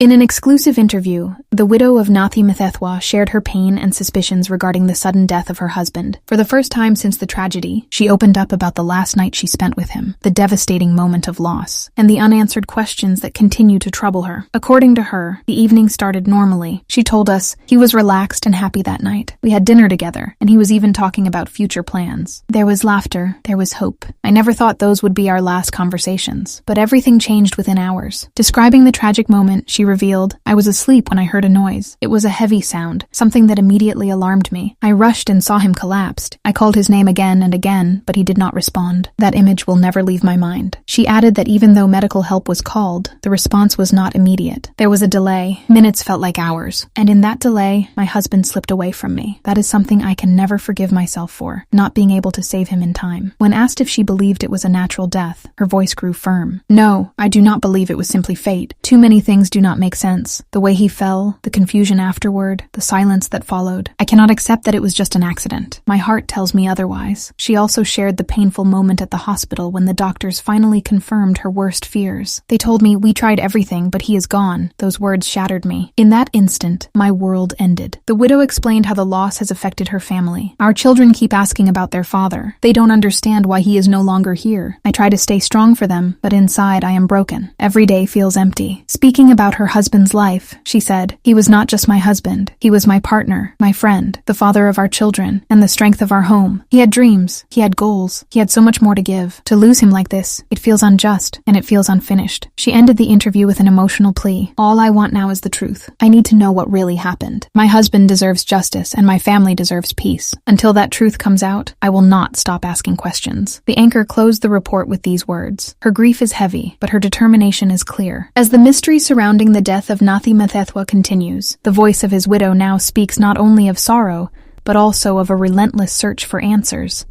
In an exclusive interview, the widow of Nathi Mthethwa shared her pain and suspicions regarding the sudden death of her husband. For the first time since the tragedy, she opened up about the last night she spent with him, the devastating moment of loss, and the unanswered questions that continue to trouble her. According to her, the evening started normally. She told us, "He was relaxed and happy that night. We had dinner together, and he was even talking about future plans. There was laughter, there was hope. I never thought those would be our last conversations, but everything changed within hours." Describing the tragic moment, she revealed, "I was asleep when I heard a noise. It was a heavy sound, something that immediately alarmed me. I rushed and saw him collapsed. I called his name again and again, but he did not respond. That image will never leave my mind." She added that even though medical help was called, the response was not immediate. There was a delay. Minutes felt like hours. And in that delay, my husband slipped away from me. That is something I can never forgive myself for, not being able to save him in time. When asked if she believed it was a natural death, her voice grew firm. "No, I do not believe it was simply fate. Too many things do not make sense. The way he fell, the confusion afterward, the silence that followed. I cannot accept that it was just an accident. My heart tells me otherwise." She also shared the painful moment at the hospital when the doctors finally confirmed her worst fears. "They told me, 'We tried everything, but he is gone.' Those words shattered me. In that instant, my world ended." The widow explained how the loss has affected her family. "Our children keep asking about their father. They don't understand why he is no longer here. I try to stay strong for them, but inside I am broken. Every day feels empty." Speaking about her husband's life, she said, "He was not just my husband. He was my partner, my friend, the father of our children, and the strength of our home. He had dreams. He had goals. He had so much more to give. To lose him like this, it feels unjust, and it feels unfinished." She ended the interview with an emotional plea. "All I want now is the truth. I need to know what really happened. My husband deserves justice, and my family deserves peace. Until that truth comes out, I will not stop asking questions." The anchor closed the report with these words. Her grief is heavy, but her determination is clear. As the mystery surrounding the death of Nathi Mthethwa continues, the voice of his widow now speaks not only of sorrow, but also of a relentless search for answers.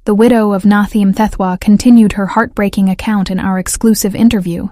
The widow of Nathi Mthethwa continued her heartbreaking account in our exclusive interview,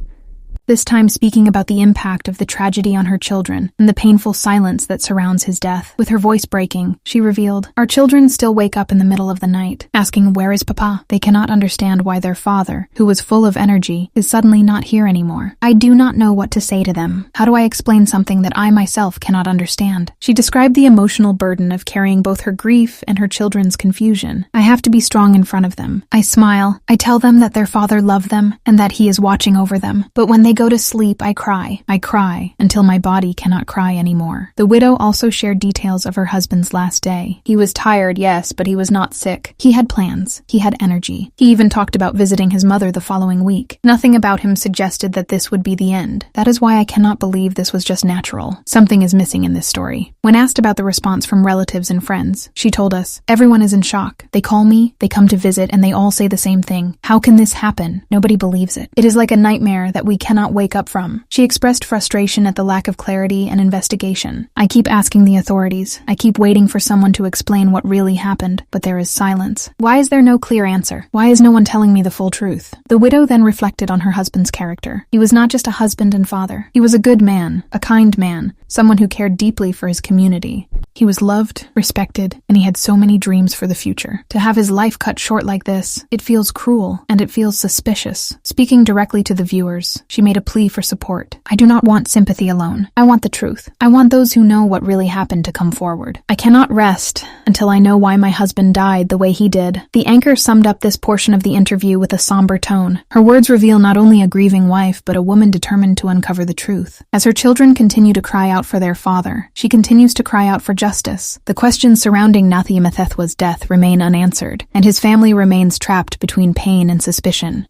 this time speaking about the impact of the tragedy on her children and the painful silence that surrounds his death. With her voice breaking, she revealed, "Our children still wake up in the middle of the night, asking, 'Where is Papa?' They cannot understand why their father, who was full of energy, is suddenly not here anymore. I do not know what to say to them. How do I explain something that I myself cannot understand?" She described the emotional burden of carrying both her grief and her children's confusion. "I have to be strong in front of them. I smile. I tell them that their father loved them and that he is watching over them. But when they go to sleep, I cry. I cry until my body cannot cry anymore." The widow also shared details of her husband's last day. "He was tired, yes, but he was not sick. He had plans. He had energy. He even talked about visiting his mother the following week. Nothing about him suggested that this would be the end. That is why I cannot believe this was just natural. Something is missing in this story." When asked about the response from relatives and friends, she told us, "Everyone is in shock. They call me, they come to visit, and they all say the same thing. How can this happen? Nobody believes it. It is like a nightmare that we cannot wake up from." She expressed frustration at the lack of clarity and investigation. "I keep asking the authorities. I keep waiting for someone to explain what really happened, but there is silence. Why is there no clear answer? Why is no one telling me the full truth?" The widow then reflected on her husband's character. He was not just a husband and father. He was a good man, a kind man, someone who cared deeply for his community. He was loved, respected, and he had so many dreams for the future. To have his life cut short like this, it feels cruel, and it feels suspicious. Speaking directly to the viewers, she made a plea for support. "I do not want sympathy alone. I want the truth. I want those who know what really happened to come forward. I cannot rest until I know why my husband died the way he did." The anchor summed up this portion of the interview with a somber tone. Her words reveal not only a grieving wife, but a woman determined to uncover the truth. As her children continue to cry out for their father, she continues to cry out for justice. The questions surrounding Nathi Mthethwa's death remain unanswered, and his family remains trapped between pain and suspicion.